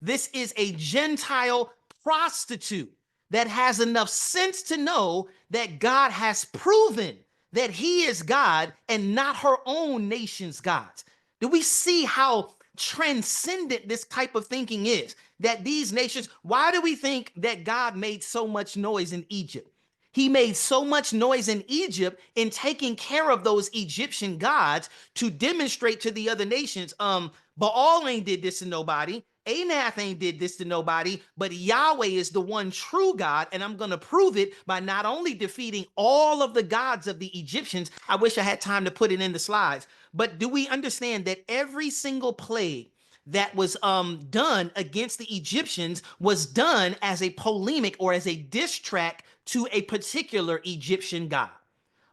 This is a Gentile prostitute that has enough sense to know that God has proven that he is God and not her own nation's gods. Do we see how transcendent this type of thinking is? That these nations, why do we think that God made so much noise in Egypt? He made so much noise in Egypt in taking care of those Egyptian gods to demonstrate to the other nations, Baal ain't did this to nobody. Anath ain't did this to nobody, but Yahweh is the one true God, and I'm going to prove it by not only defeating all of the gods of the Egyptians. I wish I had time to put it in the slides, but do we understand that every single plague that was done against the Egyptians was done as a polemic or as a diss track to a particular Egyptian god?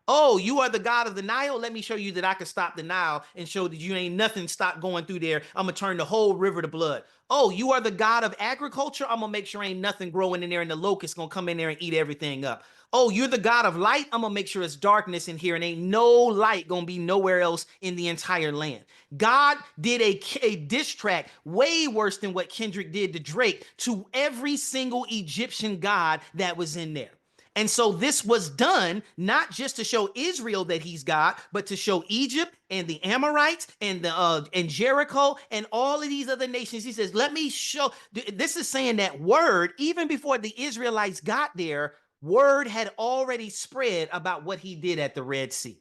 Oh, you are the God of the Nile? Let me show you that I can stop the Nile and show that you ain't nothing stop going through there. I'm going to turn the whole river to blood. Oh, you are the God of agriculture? I'm going to make sure ain't nothing growing in there and the locust going to come in there and eat everything up. Oh, you're the God of light? I'm going to make sure it's darkness in here and ain't no light going to be nowhere else in the entire land. God did a diss track way worse than what Kendrick did to Drake to every single Egyptian god that was in there. And so this was done not just to show Israel that he's God, but to show Egypt and the Amorites and the and Jericho and all of these other nations. He says, let me show. This is saying that word, even before the Israelites got there, word had already spread about what he did at the Red Sea.